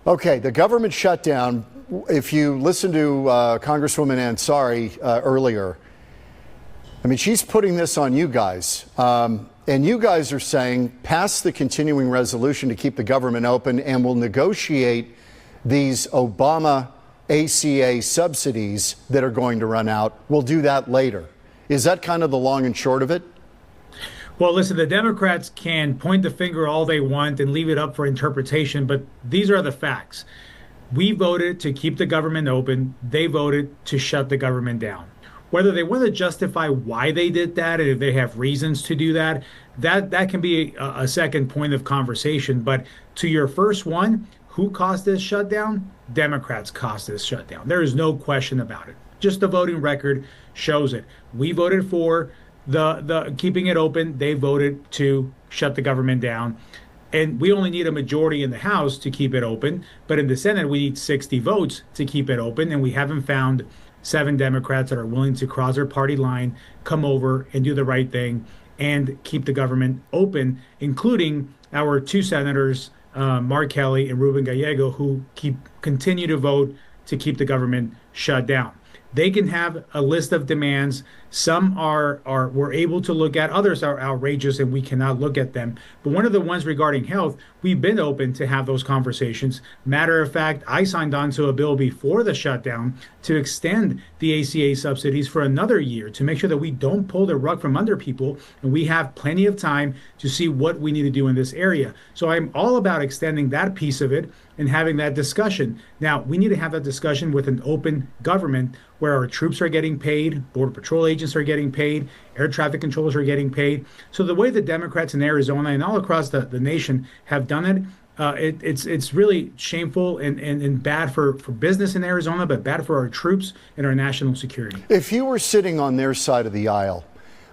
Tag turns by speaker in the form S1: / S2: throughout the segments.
S1: Okay, the government shutdown, if you listen to Congresswoman Ansari earlier, I mean, she's putting this on you guys. And you guys are saying, pass the continuing resolution to keep the government open, and we'll negotiate these Obama ACA subsidies that are going to run out. We'll do that later. Is that kind of the long and short of it?
S2: Well, listen, the Democrats can point the finger all they want and leave it up for interpretation, but these are the facts. We voted to keep the government open. They voted to shut the government down. Whether they want to justify why they did that, and if they have reasons to do that, that can be a second point of conversation. But to your first one, who caused this shutdown? Democrats caused this shutdown. There is no question about it. Just the voting record shows it. We voted for the keeping it open. They voted to shut the government down. And we only need a majority in the House to keep it open. But in the Senate, we need 60 votes to keep it open. And we haven't found 7 Democrats that are willing to cross their party line, come over and do the right thing and keep the government open, including our 2 senators, Mark Kelly and Ruben Gallego, who continue to vote to keep the government shut down. They can have a list of demands. Some we're able to look at. Others are outrageous and we cannot look at them. But one of the ones regarding health, we've been open to have those conversations. Matter of fact, I signed on to a bill before the shutdown to extend the ACA subsidies for another year to make sure that we don't pull the rug from under people and we have plenty of time to see what we need to do in this area. So I'm all about extending that piece of it and having that discussion. Now, we need to have that discussion with an open government where our troops are getting paid, Border Patrol agents are getting paid, air traffic controllers are getting paid. So the way the Democrats in Arizona and all across the nation have done it, it's really shameful and bad for business in Arizona, but bad for our troops and our national security.
S1: If you were sitting on their side of the aisle,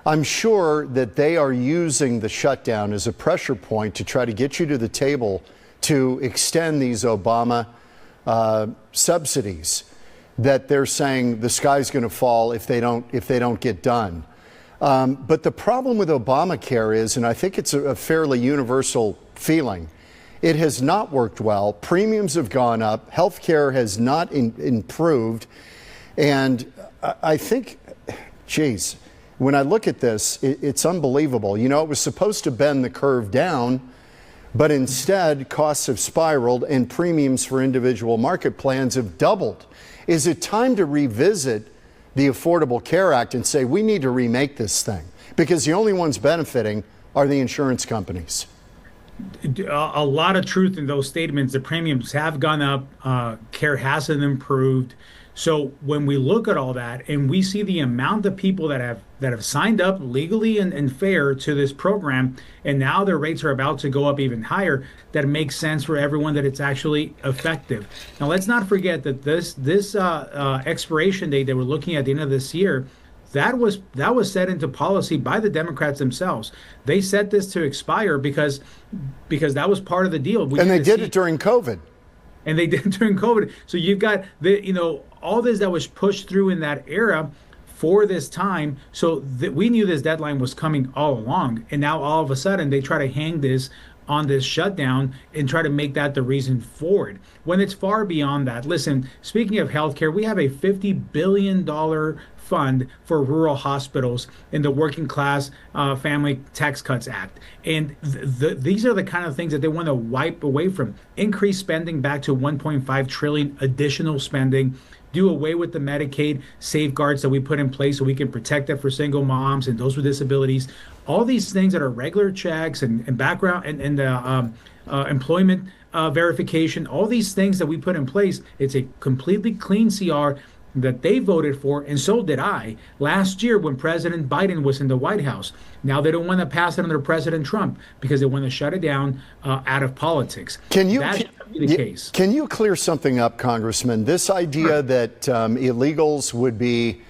S1: I'm sure that they are using the shutdown as a pressure point to try to get you to the table to extend these Obama subsidies that they're saying the sky's going to fall if they don't get done. But the problem with Obamacare is, and I think it's a fairly universal feeling, it has not worked well. Premiums have gone up. Healthcare has not improved. And I think, geez, when I look at this, it's unbelievable. You know, it was supposed to bend the curve down, but instead costs have spiraled and premiums for individual market plans have doubled. Is it time to revisit the Affordable Care Act and say we need to remake this thing? Because the only ones benefiting are the insurance companies.
S2: A lot of truth in those statements. The premiums have gone up. Care hasn't improved. So when we look at all that and we see the amount of people that have signed up legally and fair to this program, and now their rates are about to go up even higher, that makes sense for everyone that it's actually effective. Now, let's not forget that this expiration date that we're looking at the end of this year, that was set into policy by the Democrats themselves. They set this to expire because that was part of the deal.
S1: And they did it during COVID.
S2: And they did during COVID. So you've got all this that was pushed through in that era for this time. So we knew this deadline was coming all along. And now all of a sudden they try to hang this on this shutdown and try to make that the reason for it, when it's far beyond that. Listen, speaking of healthcare, we have a $50 billion fund for rural hospitals in the Working Class Family Tax Cuts Act. And these are the kind of things that they want to wipe away from. Increase spending back to $1.5 trillion additional spending. Do away with the Medicaid safeguards that we put in place so we can protect that for single moms and those with disabilities. All these things that are regular checks and background and employment verification, all these things that we put in place, it's a completely clean CR that they voted for, and so did I, last year when President Biden was in the White House. Now they don't want to pass it under President Trump because they want to shut it down out of politics.
S1: Can you
S2: the case.
S1: Can you clear something up, Congressman? This idea that illegals would be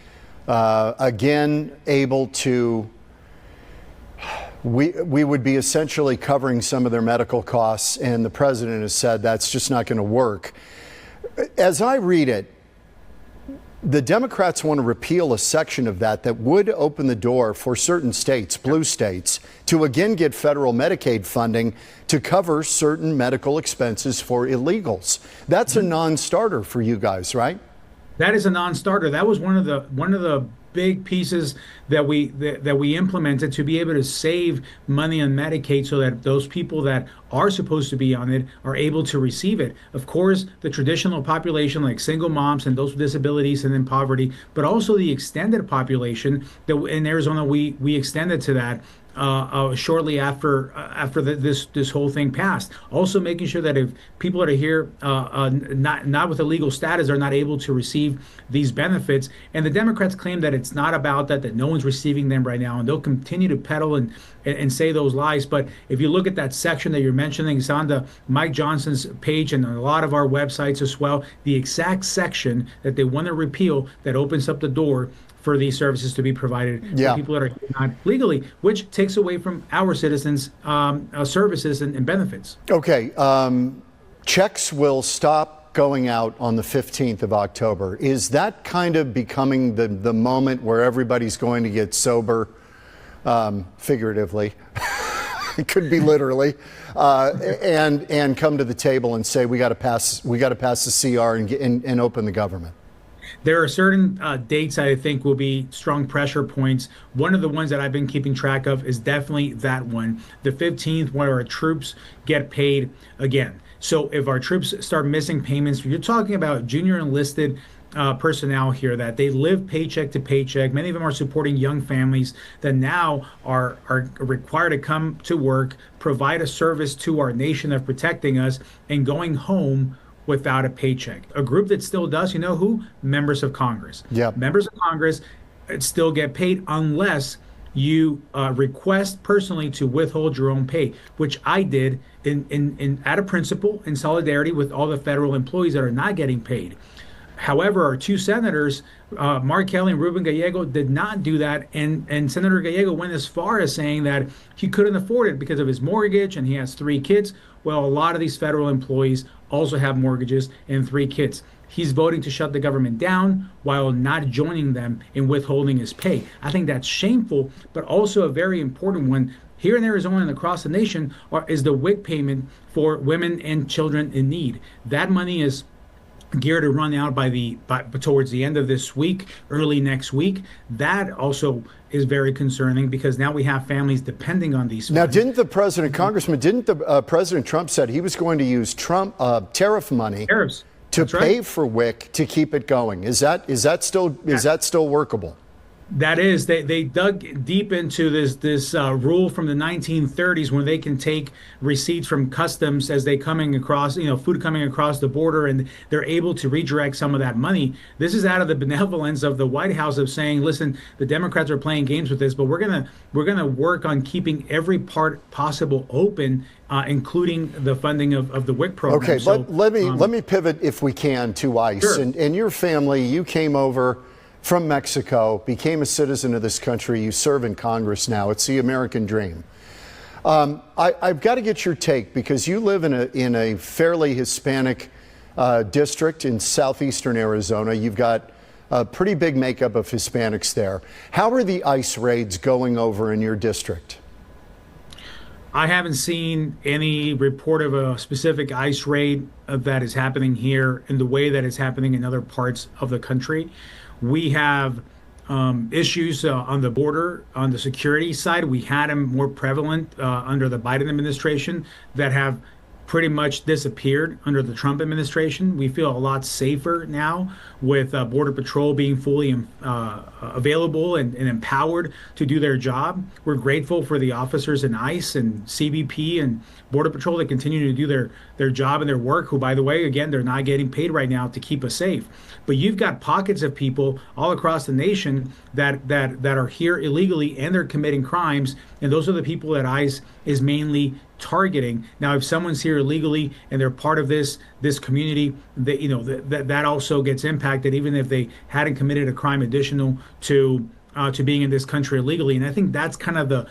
S1: again able to, we would be essentially covering some of their medical costs, and the president has said that's just not going to work. As I read it, The Democrats want to repeal a section of that would open the door for certain states, blue states, to again get federal Medicaid funding to cover certain medical expenses for illegals. That's a non-starter for you guys, right?
S2: That is a non-starter. That was one of the big pieces that we implemented to be able to save money on Medicaid so that those people that are supposed to be on it are able to receive it. Of course, the traditional population like single moms and those with disabilities and in poverty, but also the extended population that in Arizona we extended to that shortly after this whole thing passed. Also making sure that if people that are here not with a legal status are not able to receive these benefits. And the Democrats claim that it's not about that no one's receiving them right now, and they'll continue to peddle and say those lies. But if you look at that section that you're mentioning, it's on the Mike Johnson's page and a lot of our websites as well, the exact section that they want to repeal that opens up the door for these services to be provided for people that are not legally, which takes away from our citizens services and benefits.
S1: Okay, checks will stop going out on the 15th of October. Is that kind of becoming the moment where everybody's going to get sober, figuratively, it could be literally, and come to the table and say we got to pass the CR and open the government?
S2: There are certain dates I think will be strong pressure points. One of the ones that I've been keeping track of is definitely that one, the 15th, where our troops get paid again. So if our troops start missing payments, you're talking about junior enlisted personnel here that they live paycheck to paycheck. Many of them are supporting young families that now are required to come to work, provide a service to our nation of protecting us, and going home without a paycheck. A group that still does, you know who? Members of Congress.
S1: Yep.
S2: Members of Congress still get paid unless you request personally to withhold your own pay, which I did in out of principle, in solidarity with all the federal employees that are not getting paid. However, our two senators, Mark Kelly and Ruben Gallego, did not do that. And Senator Gallego went as far as saying that he couldn't afford it because of his mortgage and he has 3 kids. Well, a lot of these federal employees also have mortgages and 3 kids. He's voting to shut the government down while not joining them in withholding his pay. I think that's shameful, but also a very important one. Here in Arizona and across the nation is the WIC payment for women and children in need. That money is geared to run out towards the end of this week, early next week. That also is very concerning because now we have families depending on these funds.
S1: Now, didn't the president, Congressman, President Trump said he was going to use tariff money to pay for WIC to keep it going? Is that still workable?
S2: That is, they dug deep into this rule from the 1930s when they can take receipts from customs as they coming across, food coming across the border, and they're able to redirect some of that money. This is out of the benevolence of the White House of saying, listen, the Democrats are playing games with this, but we're gonna work on keeping every part possible open, including the funding of the WIC program.
S1: Okay,
S2: so,
S1: let me pivot if we can to ICE.
S2: Sure.
S1: And your family, you came over from Mexico, became a citizen of this country. You serve in Congress now. It's the American dream. I've got to get your take because you live in a fairly Hispanic district in southeastern Arizona. You've got a pretty big makeup of Hispanics there. How are the ICE raids going over in your district?
S2: I haven't seen any report of a specific ICE raid that is happening here in the way that it's happening in other parts of the country. We have issues on the border, on the security side. We had them more prevalent under the Biden administration that have pretty much disappeared under the Trump administration. We feel a lot safer now with Border Patrol being fully available and empowered to do their job. We're grateful for the officers in ICE and CBP and Border Patrol that continue to do their job and their work, who, by the way, again, they're not getting paid right now to keep us safe. But you've got pockets of people all across the nation that are here illegally and they're committing crimes. And those are the people that ICE is mainly targeting. Now, if someone's here illegally and they're part of this community, that also gets impacted, even if they hadn't committed a crime additional to being in this country illegally. And I think that's kind of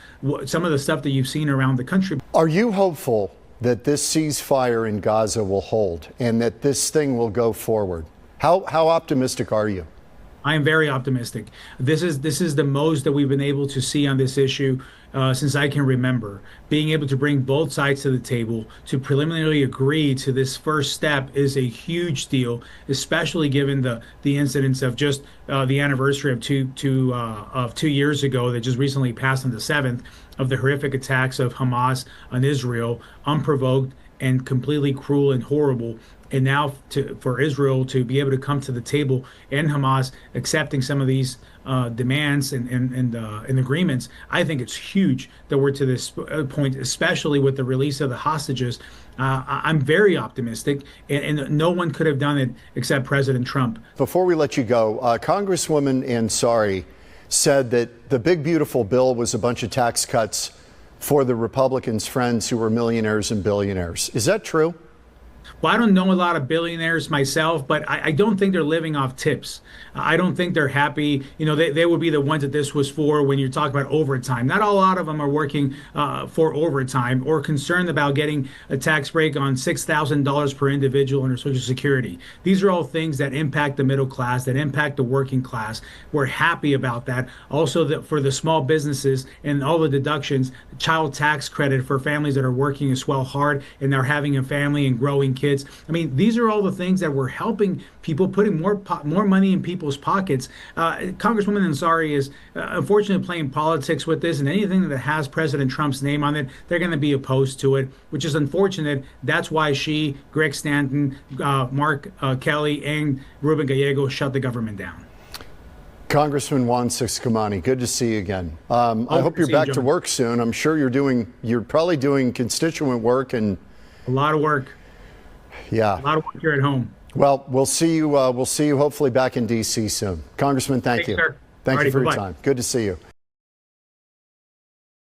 S2: some of the stuff that you've seen around the country.
S1: Are you hopeful that this ceasefire in Gaza will hold and that this thing will go forward? How optimistic are you?
S2: I am very optimistic. This is the most that we've been able to see on this issue since I can remember. Being able to bring both sides to the table to preliminarily agree to this first step is a huge deal, especially given the incidents of just the anniversary of 2 years ago that just recently passed on the 7th of the horrific attacks of Hamas on Israel, unprovoked and completely cruel and horrible. And now for Israel to be able to come to the table and Hamas accepting some of these demands and agreements, I think it's huge that we're to this point, especially with the release of the hostages. I'm very optimistic, and no one could have done it except President Trump.
S1: Before we let you go, Congresswoman Ansari said that the big, beautiful bill was a bunch of tax cuts for the Republicans' friends who were millionaires and billionaires. Is that true?
S2: Well, I don't know a lot of billionaires myself, but I don't think they're living off tips. I don't think they're happy. You know, they would be the ones that this was for when you're talking about overtime. Not a lot of them are working for overtime or concerned about getting a tax break on $6,000 per individual under Social Security. These are all things that impact the middle class, that impact the working class. We're happy about that. Also, that for the small businesses and all the deductions, the child tax credit for families that are working as well hard and they're having a family and growing kids. I mean, these are all the things that we're helping people, putting more money in people's pockets. Congresswoman Ansari is unfortunately playing politics with this, and anything that has President Trump's name on it, they're going to be opposed to it, which is unfortunate. That's why she, Greg Stanton, Mark Kelly, and Ruben Gallego shut the government down.
S1: Congressman Juan Ciscomani, good to see you again. I hope you're back to work soon. I'm sure you're probably doing constituent work and
S2: a lot of work.
S1: Yeah,
S2: a lot of work here at home.
S1: Well, we'll see you. We'll see you hopefully back in D.C. soon, Congressman. Thank you.
S2: Sir.
S1: Thank you for your
S2: bye-bye.
S1: time. Good to see you.